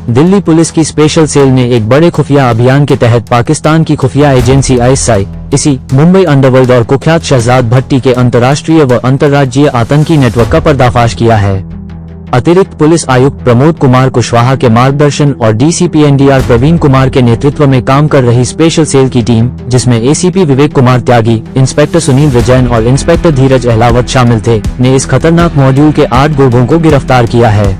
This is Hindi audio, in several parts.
दिल्ली पुलिस की स्पेशल सेल ने एक बड़े खुफिया अभियान के तहत पाकिस्तान की खुफिया एजेंसी आईएसआई, इसी मुंबई अंडरवर्ल्ड और कुख्यात शहजाद भट्टी के अंतर्राष्ट्रीय व अंतर्राज्यीय आतंकी नेटवर्क का पर्दाफाश किया है। अतिरिक्त पुलिस आयुक्त प्रमोद कुमार कुशवाहा के मार्गदर्शन और डीसीपी एनडीआर प्रवीण कुमार के नेतृत्व में काम कर रही स्पेशल सेल की टीम, जिसमें एसीपी विवेक कुमार त्यागी, इंस्पेक्टर सुनील विजयन और इंस्पेक्टर धीरज अहलावत शामिल थे, ने इस खतरनाक मॉड्यूल के 8 गुर्गों को गिरफ्तार किया है।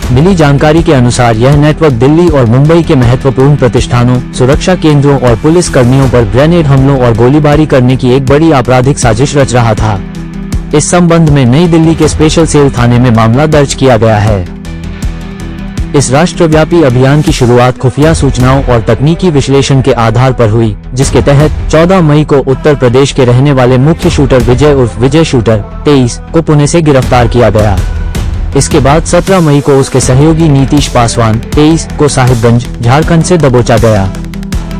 मिली जानकारी के अनुसार यह नेटवर्क दिल्ली और मुंबई के महत्वपूर्ण प्रतिष्ठानों, सुरक्षा केंद्रों और पुलिस कर्मियों पर ग्रेनेड हमलों और गोलीबारी करने की एक बड़ी आपराधिक साजिश रच रहा था। इस संबंध में नई दिल्ली के स्पेशल सेल थाने में मामला दर्ज किया गया है। इस राष्ट्रव्यापी अभियान की शुरुआत खुफिया सूचनाओं और तकनीकी विश्लेषण के आधार पर हुई, जिसके तहत 14 मई को उत्तर प्रदेश के रहने वाले मुख्य शूटर विजय उर्फ विजय शूटर 23 को पुणे से गिरफ्तार किया गया। इसके बाद 17 मई को उसके सहयोगी नीतीश पासवान 23 को साहिबगंज, झारखंड से दबोचा गया।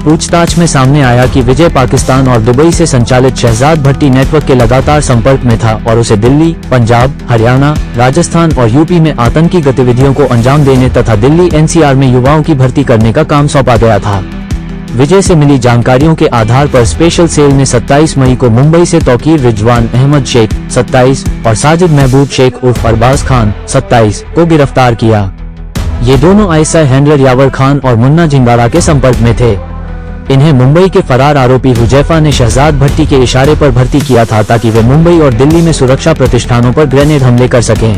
पूछताछ में सामने आया कि विजय पाकिस्तान और दुबई से संचालित शहजाद भट्टी नेटवर्क के लगातार संपर्क में था और उसे दिल्ली, पंजाब, हरियाणा, राजस्थान और यूपी में आतंकी गतिविधियों को अंजाम देने तथा दिल्ली एनसीआर में युवाओं की भर्ती करने का काम सौंपा गया था। विजय से मिली जानकारियों के आधार पर स्पेशल सेल ने 27 मई को मुंबई से तौकीर रिजवान अहमद शेख 27 और साजिद महबूब शेख उर्फ अरबाज खान 27 को गिरफ्तार किया। ये दोनों आईएसआई हैंडलर यावर खान और मुन्ना झिंगारा के संपर्क में थे। इन्हें मुंबई के फरार आरोपी हुजैफा ने शहजाद भट्टी के इशारे पर भर्ती किया था ताकि वे मुंबई और दिल्ली में सुरक्षा प्रतिष्ठानों पर ग्रेनेड हमले कर सकें।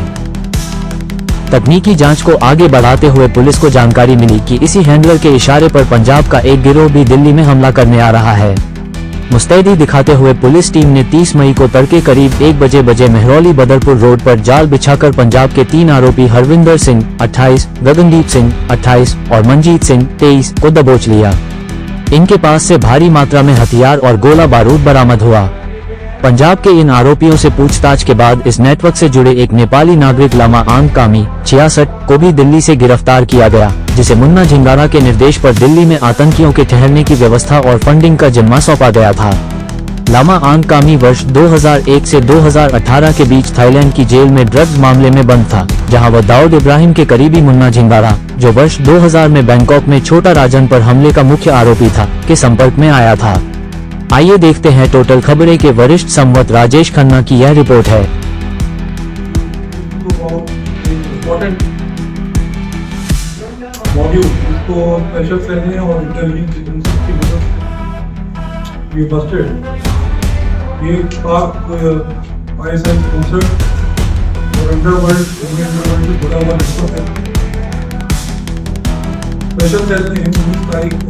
तकनीकी जांच को आगे बढ़ाते हुए पुलिस को जानकारी मिली कि इसी हैंडलर के इशारे पर पंजाब का एक गिरोह भी दिल्ली में हमला करने आ रहा है। मुस्तैदी दिखाते हुए पुलिस टीम ने 30 मई को तड़के करीब 1 बजे मेहरौली बदरपुर रोड पर जाल बिछाकर पंजाब के 3 आरोपी हरविंदर सिंह 28, गगनदीप सिंह 28 और मनजीत सिंह 23 को दबोच लिया। इनके पास से भारी मात्रा में हथियार और गोला बारूद बरामद हुआ। पंजाब के इन आरोपियों से पूछताछ के बाद इस नेटवर्क से जुड़े एक नेपाली नागरिक लामा आंग कामी 66 को भी दिल्ली से गिरफ्तार किया गया, जिसे मुन्ना झिंगारा के निर्देश पर दिल्ली में आतंकियों के ठहरने की व्यवस्था और फंडिंग का जिम्मा सौंपा गया था। लामा आंग कामी वर्ष 2001 से 2018 के बीच थाईलैंड की जेल में ड्रग्स मामले में बंद था, जहां वह दाऊद इब्राहिम के करीबी मुन्ना झिंगारा, जो वर्ष 2000 में बैंकॉक में छोटा राजन पर हमले का मुख्य आरोपी था, के संपर्क में आया था। आइए देखते हैं टोटल खबरें के वरिष्ठ संवाददाता राजेश खन्ना की यह रिपोर्ट है। ये पाक आईएसआई स्पॉन्सर्ड और अंडरवर्ल्ड से जुड़ा हुआ नेटवर्क है। स्पेशल सेल ने 19 तारीख को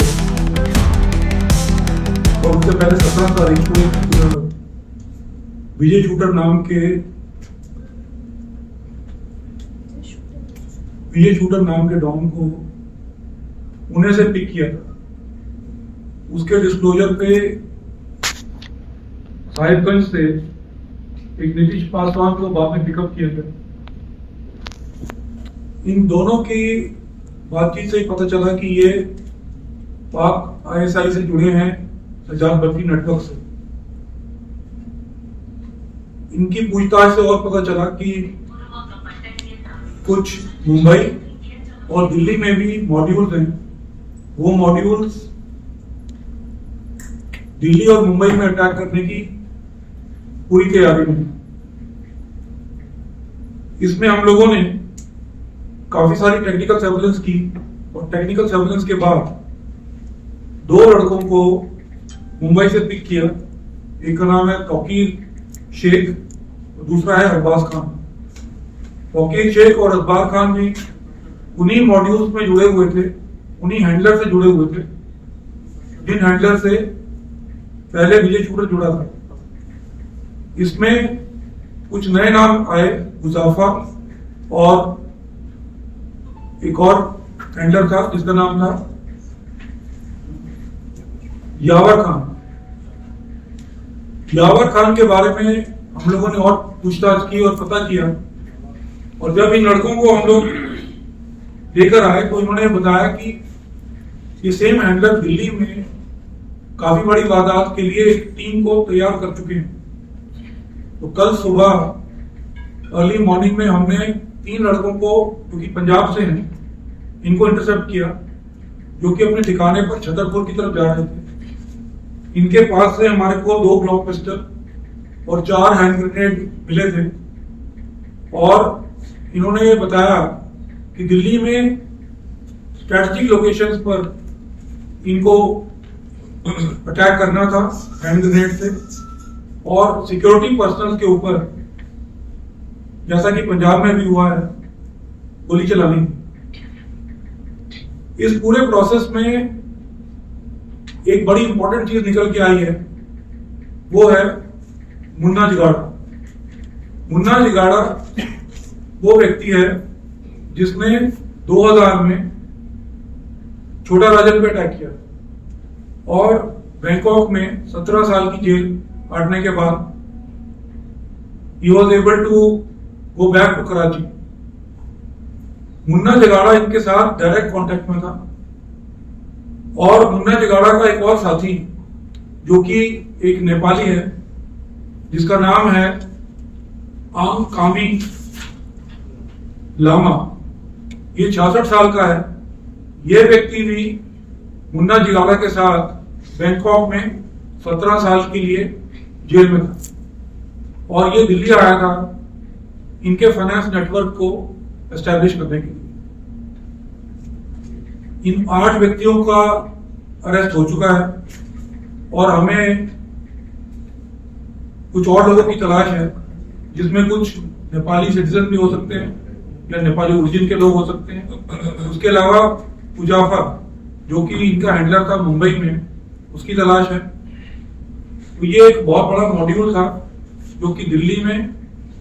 और उससे पहले 17 तारीख को विजय शूटर नाम के डॉन को पुणे से पिक किया था। उसके डिस्क्लोजर पे साहिबगंज से एक नीतीश पासवान को बाद में पिकअप किया गया। इन दोनों की बातचीत से पता चला कि ये पाक आईएसआई से जुड़े हैं, शहजाद भट्टी नेटवर्क से। इनकी पूछताछ से और पता चला कि कुछ मुंबई और दिल्ली में भी मॉड्यूल्स हैं। वो मॉड्यूल्स दिल्ली और मुंबई में अटैक करने की पूरी तैयारी में। इसमें हम लोगों ने काफी सारी टेक्निकल सर्वेलेंस की और टेक्निकल सर्वेलेंस के बाद 2 लड़कों को मुंबई से पिक किया। एक का नाम है तौकीर शेख और दूसरा है अरबाज खान। तौकीर शेख और अरबाज खान भी उन्हीं मॉड्यूल्स में जुड़े हुए थे, उन्हीं हैंडलर से जुड़े हुए थे जिन हैंडलर से पहले विजय शूटर जुड़ा था। इसमें कुछ नए नाम आए, हुजैफा और एक और हैंडलर था जिसका नाम था यावर खान। यावर खान के बारे में हम लोगों ने और पूछताछ की और पता किया, और जब इन लड़कों को हम लोग लेकर आए तो इन्होंने बताया कि ये सेम हैंडलर दिल्ली में काफी बड़ी वारदात के लिए एक टीम को तैयार कर चुके हैं। तो कल सुबह अर्ली मॉर्निंग में हमने 3 लड़कों को, जो कि पंजाब से हैं, इनको इंटरसेप्ट किया, जो कि अपने ठिकाने पर छतरपुर की तरफ जा रहे थे। इनके पास से हमारे को 2 ब्लॉक पिस्टल और 4 हैंड ग्रेनेड मिले थे। और इन्होंने ये बताया कि दिल्ली में स्ट्रेटेजिक लोकेशंस पर इनको अटैक करना था हैंड ग्रेनेड से, और सिक्योरिटी पर्सनल के ऊपर, जैसा कि पंजाब में भी हुआ है, गोली चलानी। इस पूरे प्रोसेस में एक बड़ी इंपॉर्टेंट चीज निकल के आई है, वो है मुन्ना जिगाड़ा। मुन्ना जिगाड़ा वो व्यक्ति है जिसने 2000 में छोटा राजन पे अटैक किया और बैंकॉक में 17 साल की जेल काटने के बाद he was able to go back to Karachi. Munna जिगाड़ा इनके साथ डायरेक्ट कांटेक्ट में था। और मुन्ना जिगाड़ा का एक और साथी जो कि एक नेपाली है, जिसका नाम है आंग कामी लामा, ये 66 साल का है। ये व्यक्ति भी मुन्ना जिगाड़ा के साथ बैंकॉक में 17 साल के लिए जेल में था और ये दिल्ली आया था इनके फाइनेंस नेटवर्क को एस्टैब्लिश करने के लिए। इन 8 व्यक्तियों का अरेस्ट हो चुका है और हमें कुछ और लोगों की तलाश है, जिसमें कुछ नेपाली सिटीजन भी हो सकते हैं या नेपाली ओरिजिन के लोग हो सकते हैं। उसके अलावा उजाफा, जो कि इनका हैंडलर था मुंबई में, उसकी तलाश है। तो ये एक बहुत बड़ा मॉड्यूल था जो कि दिल्ली में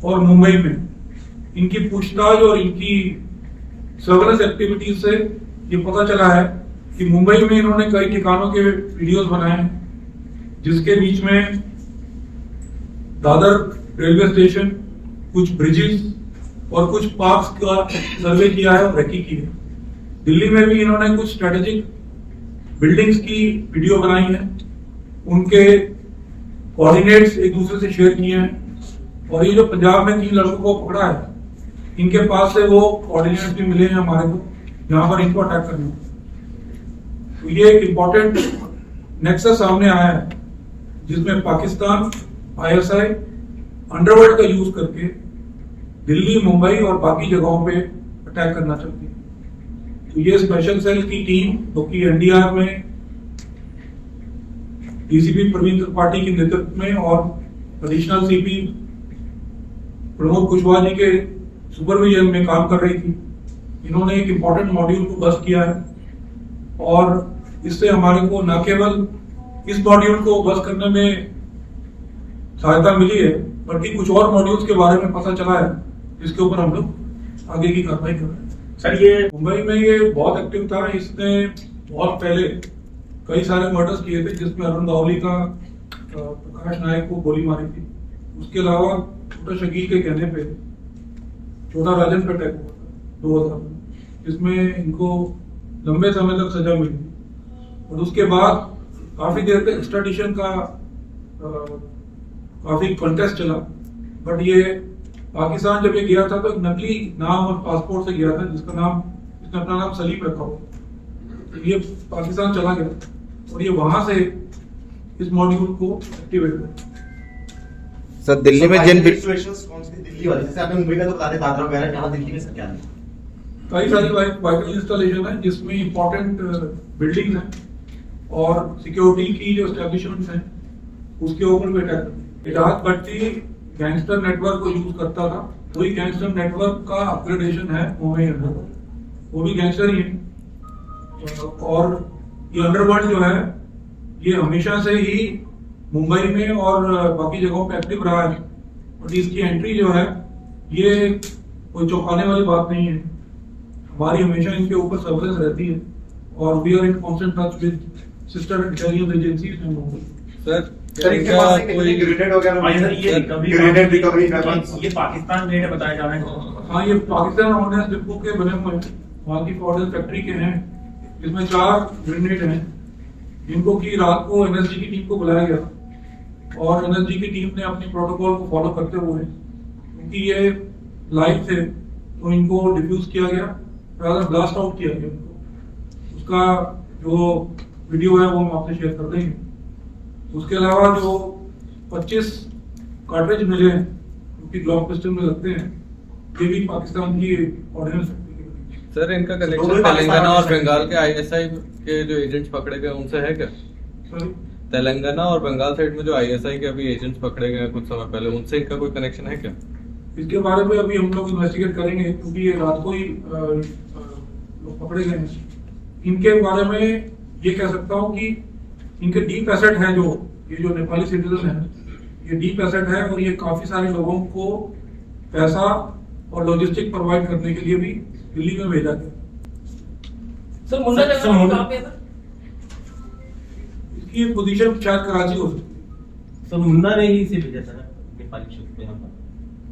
और मुंबई में इनकी पूछताछ और इनकी सर्वेलेंस एक्टिविटीज से ये पता चला है कि मुंबई में इन्होंने कई ठिकानों के वीडियोस बनाए हैं, जिसके बीच में दादर रेलवे स्टेशन, कुछ ब्रिजेस और कुछ पार्क्स का सर्वे किया है और रेकी की है। दिल्ली में भी इन्होंने कुछ स्ट्रेटेजिक बिल्डिंग्स की वीडियो बनाई है, उनके कोऑर्डिनेट्स एक दूसरे से शेयर किए हैं। और ये जो पंजाब में 3 लड़कों को पकड़ा है, इनके पास से वो कोऑर्डिनेट्स भी मिले हैं हमारे को, जहां पर इनको अटैक करना। तो ये एक इंपॉर्टेंट नेक्सस सामने आया है, जिसमें पाकिस्तान आईएसआई अंडरवर्ल्ड का यूज करके दिल्ली, मुंबई और बाकी जगहों पे अटैक करना चाहती है। तो ये स्पेशल सेल की टीम, जो कि एनडीआर में डीसीपी प्रवीण त्रिपाठी के नेतृत्व में और एडिशनल सीपी प्रमोद कुशवाहा जी के सुपरविजन में काम कर रही थी, इन्होंने एक इंपॉर्टेंट मॉड्यूल को बस्ट किया है। और इससे हमारे को न केवल इस मॉड्यूल को बस्ट करने में सहायता मिली है, बल्कि कुछ और मॉड्यूल्स के बारे में पता चला है, जिसके ऊपर हम लोग आगे की कार्रवाई कर रहे हैं। सर, ये मुंबई में ये बहुत एक्टिव था। इसने बहुत पहले कई सारे मर्डर्स किए थे, जिसमें अरुण गावली का प्रकाश नायक को गोली मारी थी। उसके अलावा छोटा शकील के कहने पे छोटा राजन पे अटैक हुआ था 2000 में, जिसमें इनको लंबे समय तक सजा मिली। और उसके बाद काफी देर तक एक्स्ट्राडिशन का काफी कॉन्टेस्ट चला, बट ये पाकिस्तान जब ये गया था तो एक नकली नाम और पासपोर्ट से गया था, जिसका नाम, इसने अपना नाम सलीम रखा हुआ। तो ये पाकिस्तान चला गया और ये वहां से इस मॉड्यूल को एक्टिवेट हुआ। सर, दिल्ली में जिन सिचुएशंस कौन सी दिल्ली वाली, जैसे आपने मुंबई का तो बता दे, दादरा वगैरह, यहाँ दिल्ली में सर क्या है? कई सारी वाइटल इंस्टॉलेशन है, जिसमें इंपॉर्टेंट बिल्डिंग्स हैं और सिक्योरिटी की जो एस्टेब्लिशमेंट्स हैं, उसके ऊपर भी अटैक करते हैं। इजाज भट्टी गैंगस्टर नेटवर्क को यूज करता था, वही गैंगस्टर नेटवर्क का अपग्रेडेशन है मुंबई अंडरवर्ल्ड, वो भी गैंगस्टर ही है। और ये अंडरवर्ल्ड जो है, ये हमेशा से ही मुंबई में और बाकी जगहों पे एक्टिव रहा है। और इसकी एंट्री जो है, ये कोई चौंकाने वाली बात नहीं है। हमारी हमेशा इनके ऊपर सर्वेलेंस रहती है और we are in constant touch with sister intelligence agencies in Mumbai. Sir, इनके पास से कोई ग्रेनेड वगैरह, सर, ये ग्रेनेड रिकवरी का ये पाकिस्तान ग्रेनेड बताया जा रहा है। हाँ, ये पाकिस्तान ऑर्डिनेंस डिपो के बने हुए हैं, वहाँ की ऑर्डिनेंस फैक्ट्री के हैं। इसमें 4 ग्रेनेड हैं, जिनको की रात को एनएसजी की टीम को बुलाया गया और एनएसजी की टीम ने अपनी प्रोटोकॉल को फॉलो करते हुए, क्योंकि ये लाइव थे, तो इनको डिफ्यूज किया गया ब्लास्ट आउट किया गया उनको। उसका जो वीडियो है वो हम आपसे शेयर कर देंगे। उसके अलावा जो 25 कार्ट्रिज मिले हैं जो कि ग्लॉक पिस्टल में लगते हैं, ये भी पाकिस्तान की ऑर्डिनेंस फैक्ट्री। सर इनका कनेक्शन तेलंगाना और बंगाल के आईएसआई के जो एजेंट्स पकड़े गए उनसे है क्या? सॉरी, तेलंगाना और बंगाल साइड में जो आईएसआई के अभी एजेंट्स पकड़े गए हैं कुछ समय पहले, उनसे इनका कोई कनेक्शन है क्या? इसके बारे में अभी हम लोग इन्वेस्टिगेट करेंगे क्योंकि ये रात को ही लोग पकड़े गए हैं। इनके बारे में ये कह सकता हूँ कि इनके डीप एसेट है, जो ये जो नेपाली सिटीजन है, ये डीप एसेट है और ये काफी सारे लोगों को पैसा और लॉजिस्टिक प्रोवाइड करने के लिए भी दिल्ली में भेजा गया। सर मुन्ना जगह कहाँ पे है सर? इसकी पोजीशन शायद कराची हो सकती है। सर मुन्ना ने ही इसे भेजा था ना नेपाली शख्स पे यहाँ पर।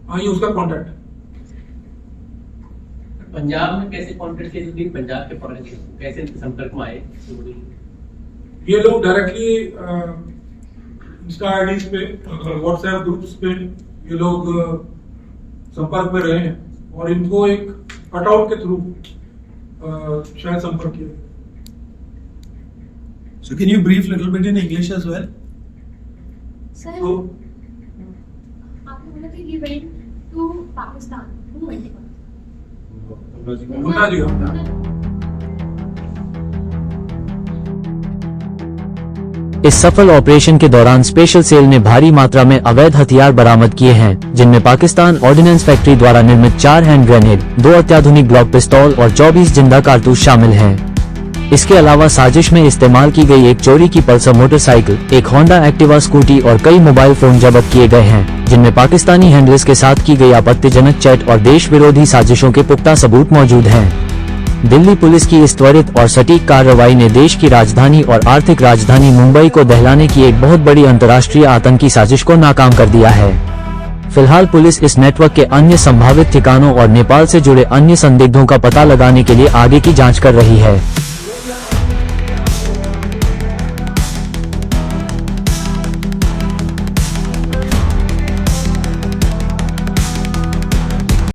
हाँ, ये उसका कॉन्टैक्ट है। पंजाब में कैसे कॉन्टेक्ट किए, लेकिन पंजाब के फॉरेन कैसे इनके संपर्क में आए? ये लोग डायरेक्टली इंस्टा आईडीज पे, व्हाट्सएप ग्रुप्स पे ये लोग संपर्क में रहे हैं और इनको एक कटआउट के थ्रू शायद संपर्क किया। So can you brief little bit in English as well? Sir तो आपने बोला कि ये went to Pakistan, to went Munna ji का इस सफल ऑपरेशन के दौरान स्पेशल सेल ने भारी मात्रा में अवैध हथियार बरामद किए हैं, जिनमें पाकिस्तान ऑर्डिनेंस फैक्ट्री द्वारा निर्मित 4 हैंड ग्रेनेड, 2 अत्याधुनिक ग्लॉक पिस्तौल और 24 जिंदा कारतूस शामिल हैं। इसके अलावा साजिश में इस्तेमाल की गई एक चोरी की पल्सर मोटरसाइकिल, एक होंडा एक्टिवा स्कूटी और कई मोबाइल फोन जब्त किए गए हैं, जिनमें पाकिस्तानी हैंडलर्स के साथ की गई आपत्तिजनक चैट और देश विरोधी साजिशों के पुख्ता सबूत मौजूद हैं। दिल्ली पुलिस की इस त्वरित और सटीक कार्रवाई ने देश की राजधानी और आर्थिक राजधानी मुंबई को दहलाने की एक बहुत बड़ी अंतर्राष्ट्रीय आतंकी साजिश को नाकाम कर दिया है। फिलहाल पुलिस इस नेटवर्क के अन्य संभावित ठिकानों और नेपाल से जुड़े अन्य संदिग्धों का पता लगाने के लिए आगे की जांच कर रही है।